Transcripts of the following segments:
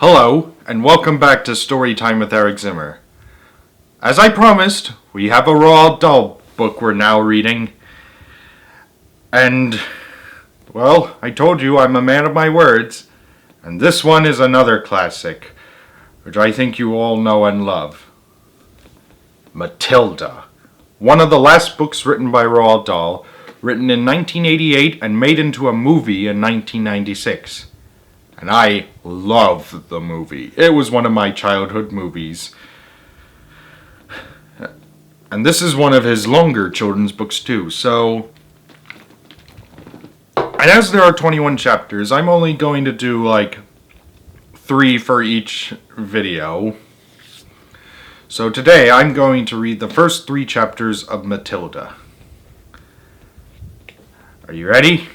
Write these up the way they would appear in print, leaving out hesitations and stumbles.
Hello, and welcome back to Storytime with Eric Zimmer. As I promised, we have a Roald Dahl book we're now reading. And, well, I told you I'm a man of my words. And this one is another classic, which I think you all know and love. Matilda. One of the last books written by Roald Dahl, written in 1988 and made into a movie in 1996. And I love the movie. It was one of my childhood movies. And this is one of his longer children's books too, so... And as there are 21 chapters, I'm only going to do like 3 for each video. So today I'm going to read the first 3 chapters of Matilda. Are you ready?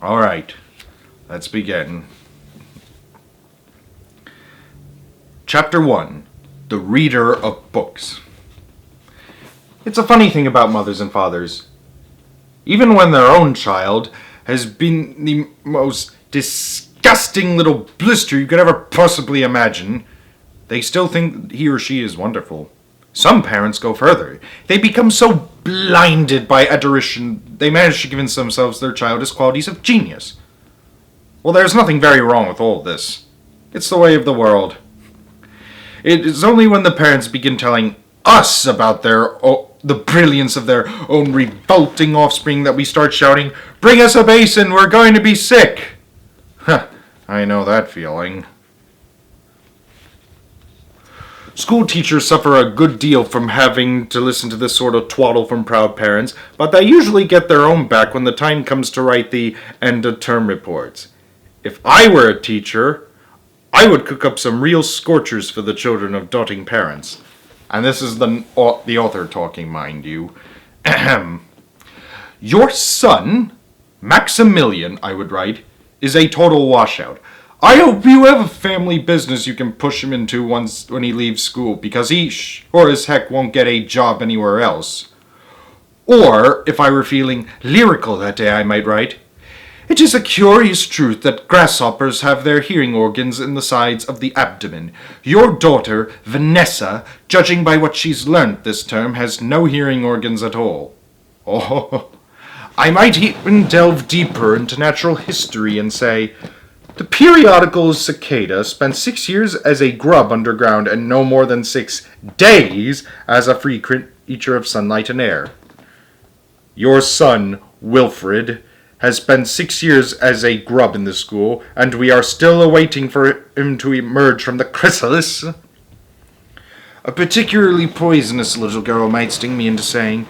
Alright. Let's begin. Chapter 1. The Reader of Books. It's a funny thing about mothers and fathers. Even when their own child has been the most disgusting little blister you could ever possibly imagine, they still think he or she is wonderful. Some parents go further. They become so blinded by adoration, they manage to convince themselves their child has qualities of genius. Well, there's nothing very wrong with all this. It's the way of the world. It is only when the parents begin telling us about the brilliance of their own revolting offspring that we start shouting, "Bring us a basin, we're going to be sick!" I know that feeling. School teachers suffer a good deal from having to listen to this sort of twaddle from proud parents, but they usually get their own back when the time comes to write the end-of-term reports. If I were a teacher, I would cook up some real scorchers for the children of doting parents. And this is the author talking, mind you. Ahem. Your son, Maximilian, I would write, is a total washout. I hope you have a family business you can push him into when he leaves school, because he sure as heck won't get a job anywhere else. Or, if I were feeling lyrical that day, I might write, it is a curious truth that grasshoppers have their hearing organs in the sides of the abdomen. Your daughter, Vanessa, judging by what she's learnt this term, has no hearing organs at all. Oh, I might even delve deeper into natural history and say, the periodical cicada spent 6 years as a grub underground and no more than 6 days as a free creature of sunlight and air. Your son, Wilfred, has spent 6 years as a grub in the school, and we are still awaiting for him to emerge from the chrysalis. A particularly poisonous little girl might sting me into saying,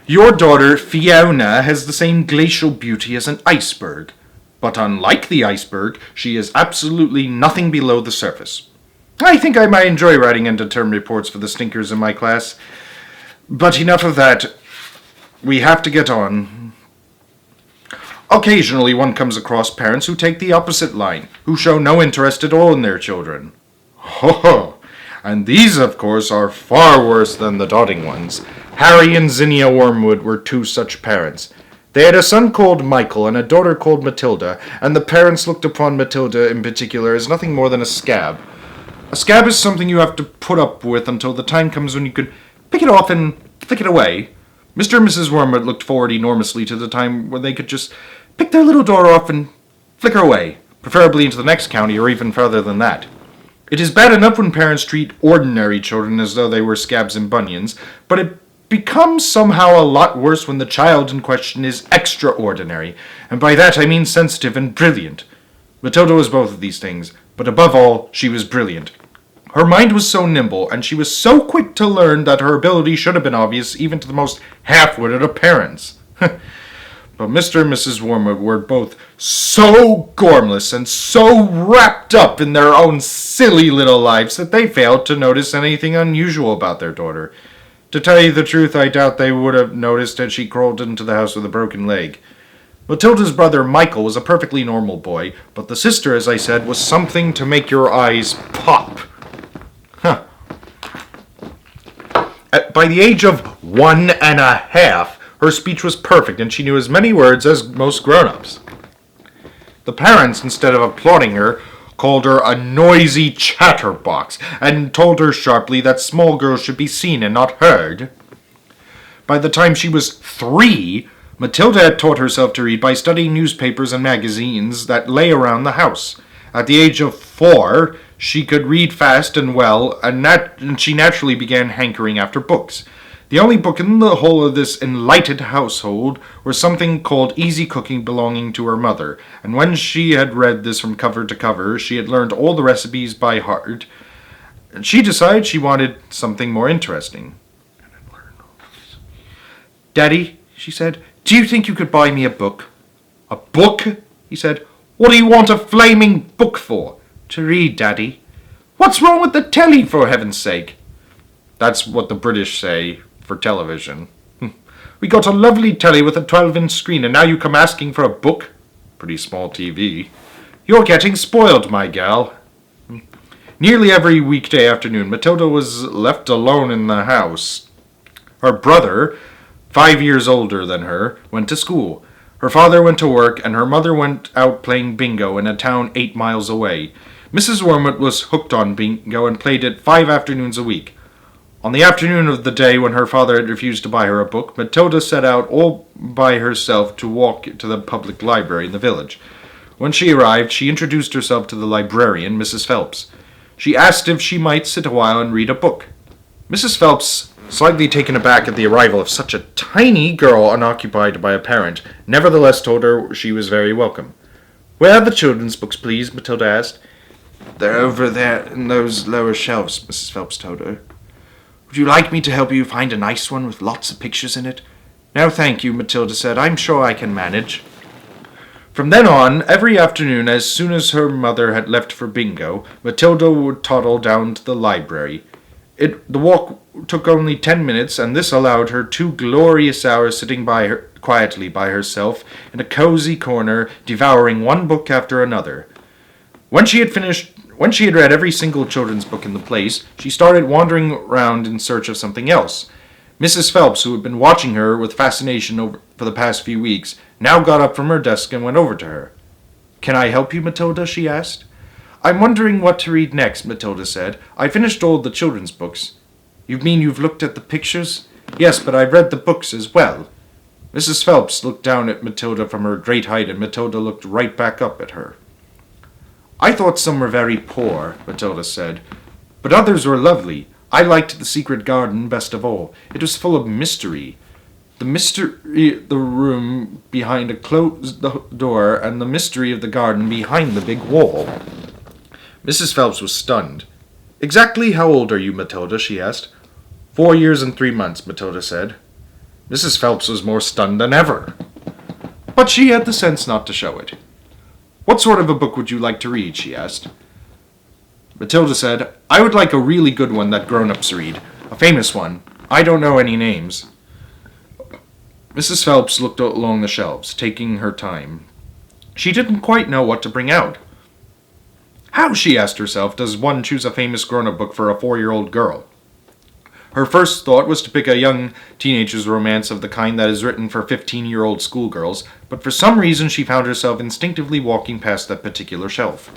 your daughter, Fiona, has the same glacial beauty as an iceberg, but unlike the iceberg, she is absolutely nothing below the surface. I think I might enjoy writing end-of-term reports for the stinkers in my class, but enough of that. We have to get on. Occasionally one comes across parents who take the opposite line, who show no interest at all in their children. Ho! And these, of course, are far worse than the doting ones. Harry and Zinnia Wormwood were 2 such parents. They had a son called Michael and a daughter called Matilda, and the parents looked upon Matilda in particular as nothing more than a scab. A scab is something you have to put up with until the time comes when you can pick it off and flick it away. Mr. and Mrs. Wormwood looked forward enormously to the time when they could just pick their little daughter off and flick her away, preferably into the next county or even further than that. It is bad enough when parents treat ordinary children as though they were scabs and bunions, but it becomes somehow a lot worse when the child in question is extraordinary, and by that I mean sensitive and brilliant. Matilda was both of these things, but above all, she was brilliant. Her mind was so nimble, and she was so quick to learn that her ability should have been obvious even to the most half-witted of parents. But Mr. and Mrs. Wormwood were both so gormless and so wrapped up in their own silly little lives that they failed to notice anything unusual about their daughter. To tell you the truth, I doubt they would have noticed had she crawled into the house with a broken leg. Matilda's brother Michael was a perfectly normal boy, but the sister, as I said, was something to make your eyes pop. By the age of 1.5, her speech was perfect, and she knew as many words as most grown-ups. The parents, instead of applauding her, called her a noisy chatterbox, and told her sharply that small girls should be seen and not heard. By the time she was 3, Matilda had taught herself to read by studying newspapers and magazines that lay around the house. At the age of 4, she could read fast and well, and she naturally began hankering after books. The only book in the whole of this enlightened household was something called Easy Cooking, belonging to her mother, and when she had read this from cover to cover, she had learned all the recipes by heart, and she decided she wanted something more interesting. "Daddy," she said, "do you think you could buy me a book?" "A book?" he said. "What do you want a flaming book for?" "To read, Daddy." "What's wrong with the telly, for heaven's sake?" That's what the British say for television. "We got a lovely telly with a 12-inch screen, and now you come asking for a book?" "Pretty small TV." "You're getting spoiled, my gal." Nearly every weekday afternoon, Matilda was left alone in the house. Her brother, 5 years older than her, went to school. Her father went to work, and her mother went out playing bingo in a town 8 miles away. Mrs. Wormwood was hooked on bingo and played it 5 afternoons a week. On the afternoon of the day when her father had refused to buy her a book, Matilda set out all by herself to walk to the public library in the village. When she arrived, she introduced herself to the librarian, Mrs. Phelps. She asked if she might sit a while and read a book. Mrs. Phelps, slightly taken aback at the arrival of such a tiny girl unoccupied by a parent, nevertheless told her she was very welcome. "Where are the children's books, please?" Matilda asked. "They're over there in those lower shelves," Mrs. Phelps told her. "Would you like me to help you find a nice one with lots of pictures in it?" "No, thank you," Matilda said. "I'm sure I can manage." From then on, every afternoon, as soon as her mother had left for bingo, Matilda would toddle down to the library. The walk took only 10 minutes, and this allowed her 2 glorious hours sitting quietly by herself in a cozy corner, devouring one book after another. When she had read every single children's book in the place, she started wandering round in search of something else. Mrs. Phelps, who had been watching her with fascination for the past few weeks, now got up from her desk and went over to her. "Can I help you, Matilda?" she asked. "I'm wondering what to read next," Matilda said. "I finished all the children's books." "You mean you've looked at the pictures?" "Yes, but I've read the books as well." Mrs. Phelps looked down at Matilda from her great height, and Matilda looked right back up at her. "I thought some were very poor," Matilda said, "but others were lovely. I liked The Secret Garden best of all. It was full of mystery. The room behind a closed door, and the mystery of the garden behind the big wall." Mrs. Phelps was stunned. "Exactly how old are you, Matilda?" she asked. 4 years and 3 months, Matilda said. Mrs. Phelps was more stunned than ever. But she had the sense not to show it. "What sort of a book would you like to read?" she asked. Matilda said, "I would like a really good one that grown-ups read. A famous one. I don't know any names." Mrs. Phelps looked along the shelves, taking her time. She didn't quite know what to bring out. How, she asked herself, does one choose a famous grown-up book for a 4-year-old girl? Her first thought was to pick a young teenager's romance of the kind that is written for 15-year-old schoolgirls, but for some reason she found herself instinctively walking past that particular shelf.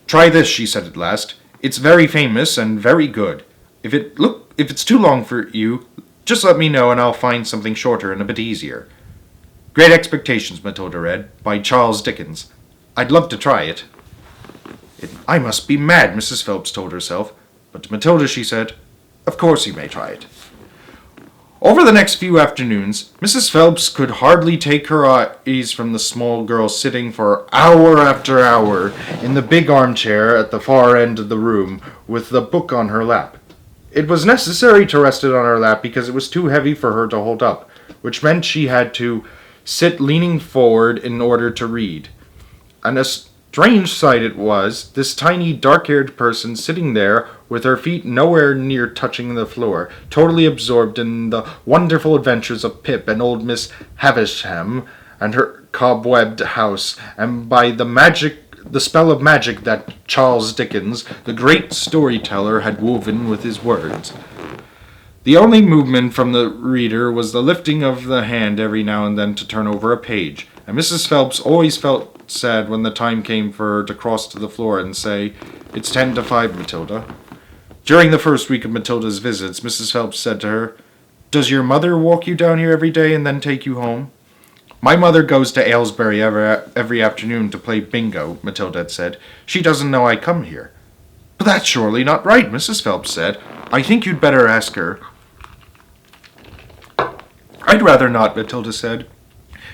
"Try this," she said at last. "It's very famous and very good. If it's too long for you, just let me know and I'll find something shorter and a bit easier." Great Expectations, Matilda read, by Charles Dickens. "I'd love to try it." "I must be mad," Mrs. Phelps told herself, but to Matilda she said, "Of course you may try it." Over the next few afternoons, Mrs. Phelps could hardly take her eyes from the small girl sitting for hour after hour in the big armchair at the far end of the room with the book on her lap. It was necessary to rest it on her lap because it was too heavy for her to hold up, which meant she had to sit leaning forward in order to read. And a strange sight it was, this tiny dark-haired person sitting there with her feet nowhere near touching the floor, totally absorbed in the wonderful adventures of Pip and old Miss Havisham and her cobwebbed house, and by the spell of magic that Charles Dickens, the great storyteller, had woven with his words. The only movement from the reader was the lifting of the hand every now and then to turn over a page, and Mrs. Phelps always felt sad when the time came for her to cross to the floor and say, "It's 10 to 5, Matilda." During the first week of Matilda's visits, Mrs. Phelps said to her, "Does your mother walk you down here every day and then take you home?" "My mother goes to Aylesbury every afternoon to play bingo," Matilda had said. "She doesn't know I come here." "But that's surely not right," Mrs. Phelps said. "I think you'd better ask her." "I'd rather not," Matilda said.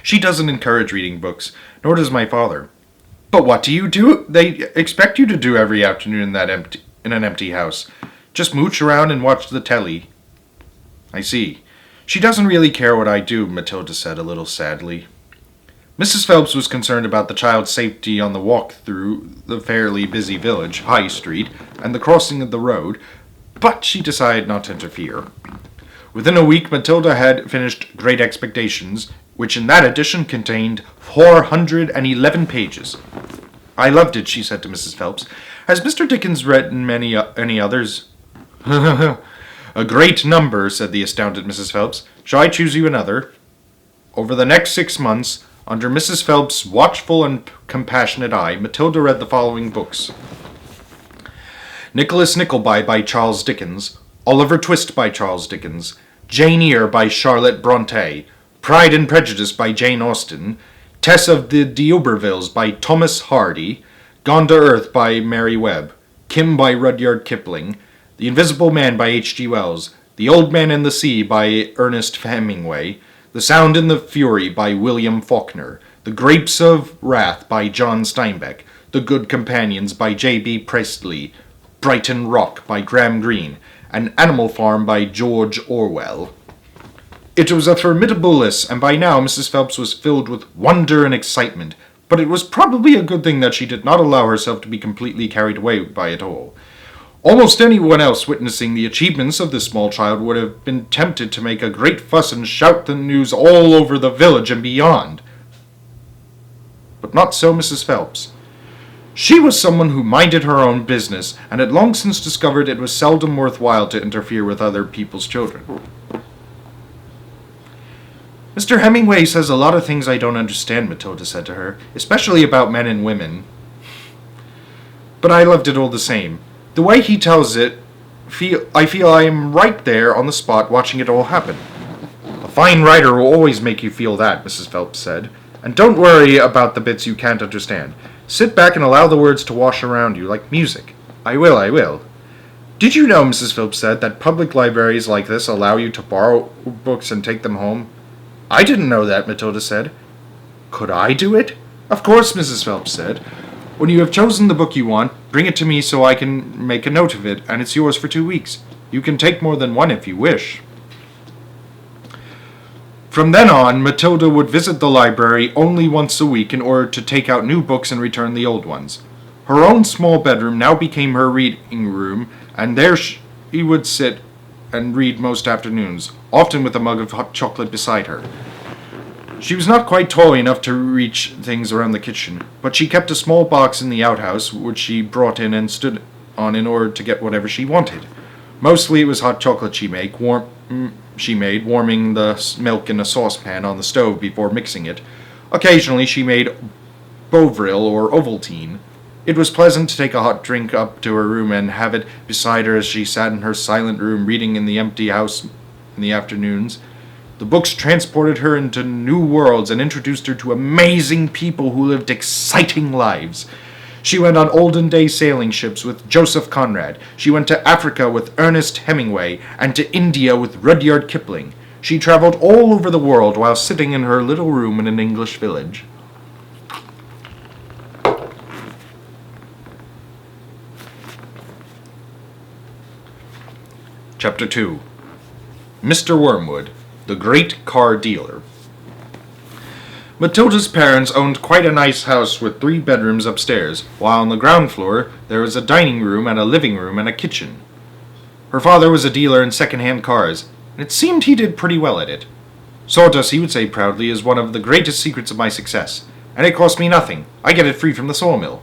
"She doesn't encourage reading books, nor does my father." "But what do you do? They expect you to do every afternoon in an empty house. Just mooch around and watch the telly." "I see. She doesn't really care what I do," Matilda said a little sadly. Mrs. Phelps was concerned about the child's safety on the walk through the fairly busy village, High Street, and the crossing of the road, but she decided not to interfere. Within a week, Matilda had finished Great Expectations, which in that edition contained 411 pages. "I loved it," she said to Mrs. Phelps. "Has Mr. Dickens written any others?" "A great number," said the astounded Mrs. Phelps. "Shall I choose you another?" Over the next 6 months, under Mrs. Phelps' watchful and compassionate eye, Matilda read the following books: Nicholas Nickleby by Charles Dickens, Oliver Twist by Charles Dickens, Jane Eyre by Charlotte Bronte, Pride and Prejudice by Jane Austen, Tess of the D'Urbervilles by Thomas Hardy, Gone to Earth by Mary Webb, Kim by Rudyard Kipling, The Invisible Man by H.G. Wells, The Old Man and the Sea by Ernest Hemingway, The Sound and the Fury by William Faulkner, The Grapes of Wrath by John Steinbeck, The Good Companions by J.B. Priestley, Brighton Rock by Graham Greene, and Animal Farm by George Orwell. It was a formidable list, and by now Mrs. Phelps was filled with wonder and excitement, but it was probably a good thing that she did not allow herself to be completely carried away by it all. Almost anyone else witnessing the achievements of this small child would have been tempted to make a great fuss and shout the news all over the village and beyond. But not so Mrs. Phelps. She was someone who minded her own business, and had long since discovered it was seldom worthwhile to interfere with other people's children. "Mr. Hemingway says a lot of things I don't understand," Matilda said to her, "especially about men and women. But I loved it all the same. The way he tells it, I feel I am right there on the spot watching it all happen." "A fine writer will always make you feel that," Mrs. Phelps said. "And don't worry about the bits you can't understand. Sit back and allow the words to wash around you like music." I will. "Did you know," Mrs. Phelps said, "that public libraries like this allow you to borrow books and take them home?" "I didn't know that," Matilda said. "Could I do it?" "Of course," Mrs. Phelps said. "When you have chosen the book you want, bring it to me so I can make a note of it, and it's yours for 2 weeks. You can take more than one if you wish." From then on, Matilda would visit the library only once a week in order to take out new books and return the old ones. Her own small bedroom now became her reading room, and there she would sit and read most afternoons, often with a mug of hot chocolate beside her. She was not quite tall enough to reach things around the kitchen, but she kept a small box in the outhouse, which she brought in and stood on in order to get whatever she wanted. Mostly it was hot chocolate she made, warming the milk in a saucepan on the stove before mixing it. Occasionally she made Bovril or Ovaltine. It was pleasant to take a hot drink up to her room and have it beside her as she sat in her silent room reading in the empty house in the afternoons. The books transported her into new worlds and introduced her to amazing people who lived exciting lives. She went on olden-day sailing ships with Joseph Conrad. She went to Africa with Ernest Hemingway and to India with Rudyard Kipling. She traveled all over the world while sitting in her little room in an English village. Chapter 2. Mr. Wormwood, the Great Car Dealer. Matilda's parents owned quite a nice house with 3 bedrooms upstairs, while on the ground floor there was a dining room and a living room and a kitchen. Her father was a dealer in second-hand cars, and it seemed he did pretty well at it. "Sawdust," he would say proudly, "is one of the greatest secrets of my success, and it costs me nothing. I get it free from the sawmill."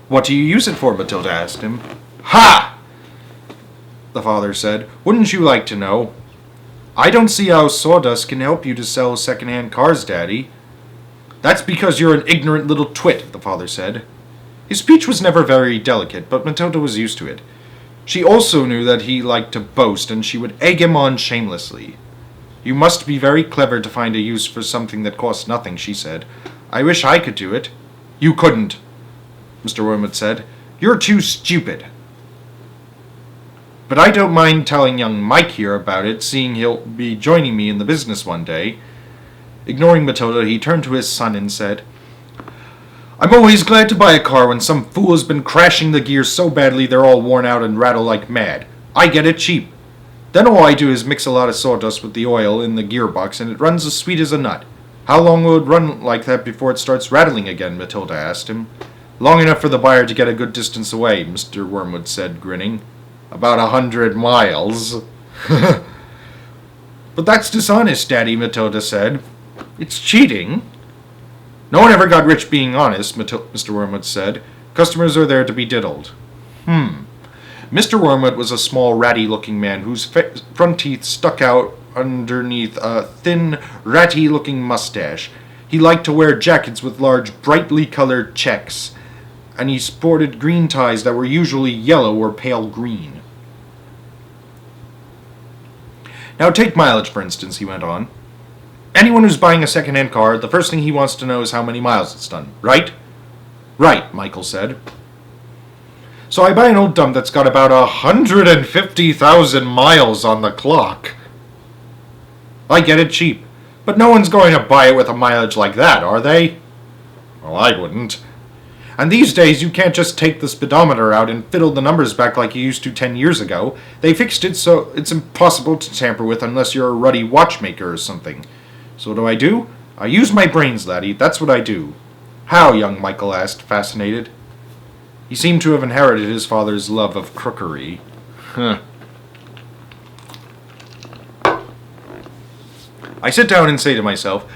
"What do you use it for?" Matilda asked him. "Ha!" the father said. "Wouldn't you like to know?" "I don't see how sawdust can help you to sell second-hand cars, Daddy." That's because you're an ignorant little twit, the father said. His speech was never very delicate, but Matilda was used to it. She also knew that he liked to boast, and she would egg him on shamelessly. You must be very clever to find a use for something that costs nothing, she said. I wish I could do it. You couldn't, Mr. Wormwood said. You're too stupid. But I don't mind telling young Mike here about it, seeing he'll be joining me in the business one day. Ignoring Matilda, he turned to his son and said, I'm always glad to buy a car when some fool has been crashing the gears so badly they're all worn out and rattle like mad. I get it cheap. Then all I do is mix a lot of sawdust with the oil in the gearbox and it runs as sweet as a nut. How long will it run like that before it starts rattling again? Matilda asked him. Long enough for the buyer to get a good distance away, Mr. Wormwood said, grinning. About 100 miles. But that's dishonest, Daddy, Matilda said. It's cheating. No one ever got rich being honest, Mr. Wormwood said. Customers are there to be diddled. Mr. Wormwood was a small, ratty-looking man whose front teeth stuck out underneath a thin, ratty-looking mustache. He liked to wear jackets with large, brightly colored checks, and he sported green ties that were usually yellow or pale green. Now take mileage, for instance, he went on. Anyone who's buying a second-hand car, the first thing he wants to know is how many miles it's done, right? Right, Michael said. So I buy an old dump that's got about 150,000 miles on the clock. I get it cheap, but no one's going to buy it with a mileage like that, are they? Well, I wouldn't. And these days, you can't just take the speedometer out and fiddle the numbers back like you used to 10 years ago. They fixed it so it's impossible to tamper with unless you're a ruddy watchmaker or something. So what do? I use my brains, laddie. That's what I do. How? Young Michael asked, fascinated. He seemed to have inherited his father's love of crookery. I sit down and say to myself,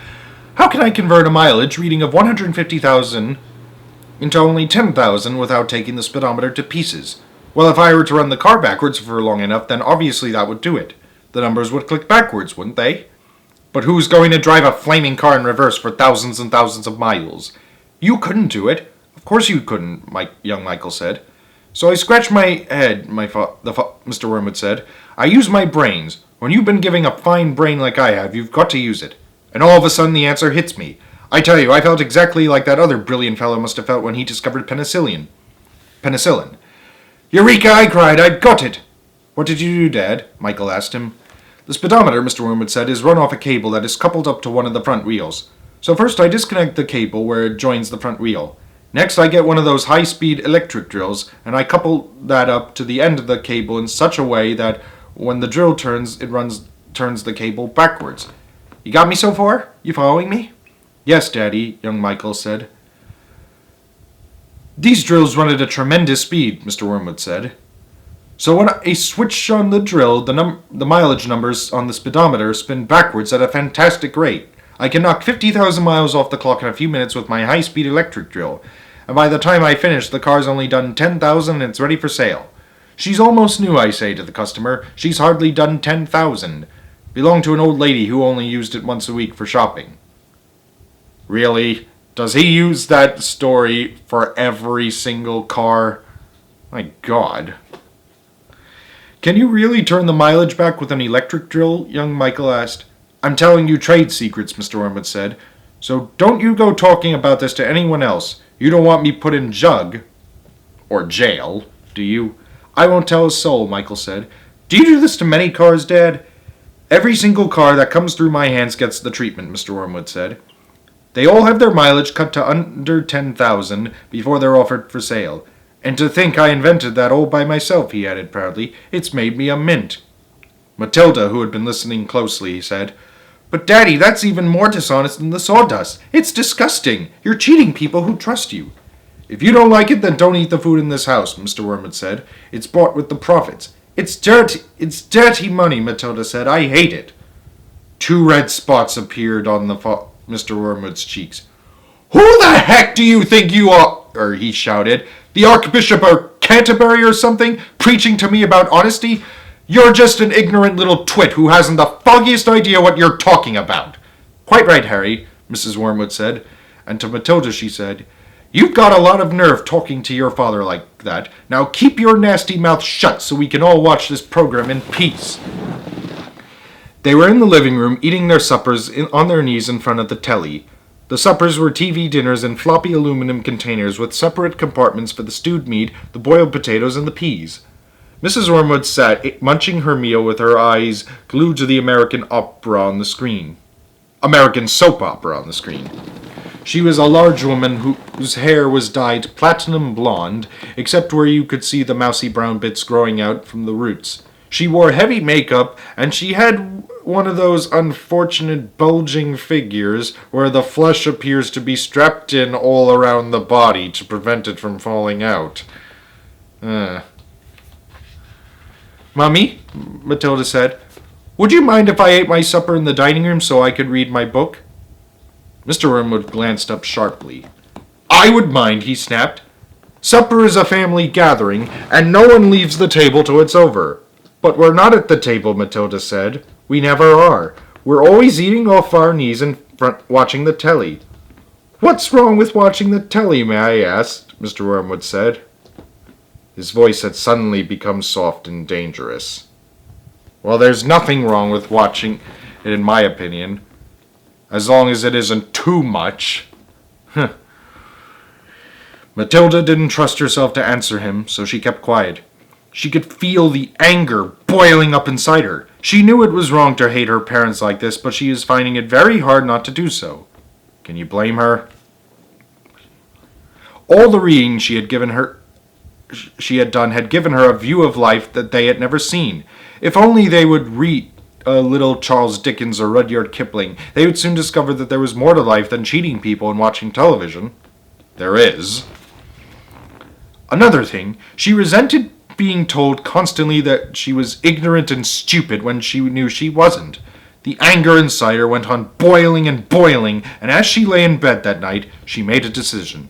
how can I convert a mileage reading of 150,000 into only 10,000 without taking the speedometer to pieces? Well, if I were to run the car backwards for long enough, then obviously that would do it. The numbers would click backwards, wouldn't they? But who's going to drive a flaming car in reverse for thousands and thousands of miles? You couldn't do it. Of course you couldn't, young Michael said. So I scratched my head, Mr. Wormwood said. I use my brains. When you've been given a fine brain like I have, you've got to use it. And all of a sudden the answer hits me. I tell you, I felt exactly like that other brilliant fellow must have felt when he discovered penicillin. Eureka, I cried, I've got it! What did you do, Dad? Michael asked him. The speedometer, Mr. Wormwood said, is run off a cable that is coupled up to one of the front wheels. So first I disconnect the cable where it joins the front wheel. Next I get one of those high-speed electric drills, and I couple that up to the end of the cable in such a way that when the drill turns, it turns the cable backwards. You got me so far? You following me? Yes, Daddy, young Michael said. These drills run at a tremendous speed, Mr. Wormwood said. So when I switch on the drill, the mileage numbers on the speedometer spin backwards at a fantastic rate. I can knock 50,000 miles off the clock in a few minutes with my high-speed electric drill. And by the time I finish, the car's only done 10,000 and it's ready for sale. She's almost new, I say to the customer. She's hardly done 10,000. Belonged to an old lady who only used it once a week for shopping. Really? Does he use that story for every single car? My God. Can you really turn the mileage back with an electric drill? Young Michael asked. I'm telling you trade secrets, Mr. Wormwood said. So don't you go talking about this to anyone else. You don't want me put in jug. Or jail, do you? I won't tell a soul, Michael said. Do you do this to many cars, Dad? Every single car that comes through my hands gets the treatment, Mr. Wormwood said. They all have their mileage cut to under 10,000 before they're offered for sale. And to think I invented that all by myself, he added proudly. It's made me a mint. Matilda, who had been listening closely, said, But, Daddy, that's even more dishonest than the sawdust. It's disgusting. You're cheating people who trust you. If you don't like it, then don't eat the food in this house, Mr. Wormwood said. It's bought with the profits. It's dirty money, Matilda said. I hate it. 2 red spots appeared on Mr. Wormwood's cheeks. Who the heck do you think you are? He shouted. The Archbishop of Canterbury or something? Preaching to me about honesty? You're just an ignorant little twit who hasn't the foggiest idea what you're talking about. Quite right, Harry, Mrs. Wormwood said. and to Matilda she said, "You've got a lot of nerve talking to your father like that. Now keep your nasty mouth shut so we can all watch this program in peace." They were in the living room eating their suppers on their knees in front of the telly. The suppers were TV dinners in floppy aluminum containers with separate compartments for the stewed meat, the boiled potatoes, and the peas. Mrs. Wormwood sat munching her meal with her eyes glued to the American opera on the screen. American soap opera on the screen. She was a large woman whose hair was dyed platinum blonde, except where you could see the mousy brown bits growing out from the roots. She wore heavy makeup, and she had one of those unfortunate bulging figures where the flesh appears to be strapped in all around the body to prevent it from falling out. "Mummy," Matilda said, "would you mind if I ate my supper in the dining room so I could read my book?" Mr. Wormwood glanced up sharply. "I would mind," he snapped. "Supper is a family gathering, and no one leaves the table till it's over." "But we're not at the table," Matilda said. "We never are. We're always eating off our knees in front watching the telly." "What's wrong with watching the telly, may I ask?" Mr. Wormwood said. His voice had suddenly become soft and dangerous. "Well, there's nothing wrong with watching it, in my opinion. As long as it isn't too much." Matilda didn't trust herself to answer him, so she kept quiet. She could feel the anger boiling up inside her. She knew it was wrong to hate her parents like this, but she was finding it very hard not to do so. Can you blame her? All the reading she had done had given her a view of life that they had never seen. If only they would read a little Charles Dickens or Rudyard Kipling, they would soon discover that there was more to life than cheating people and watching television. There is. Another thing, she resented being told constantly that she was ignorant and stupid when she knew she wasn't. The anger inside her went on boiling and boiling, and as she lay in bed that night, she made a decision.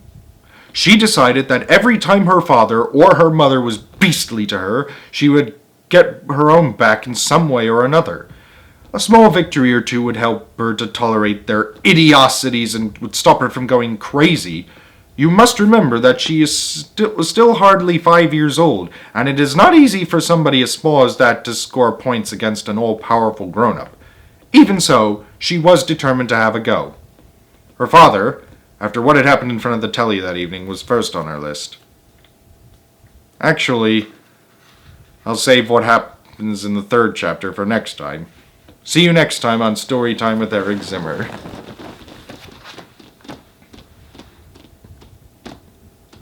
She decided that every time her father or her mother was beastly to her, she would get her own back in some way or another. A small victory or two would help her to tolerate their idiocies and would stop her from going crazy. You must remember that she was still hardly 5 years old, and it is not easy for somebody as small as that to score points against an all-powerful grown-up. Even so, she was determined to have a go. Her father, after what had happened in front of the telly that evening, was first on her list. Actually, I'll save what happens in the third chapter for next time. See you next time on Storytime with Eric Zimmer.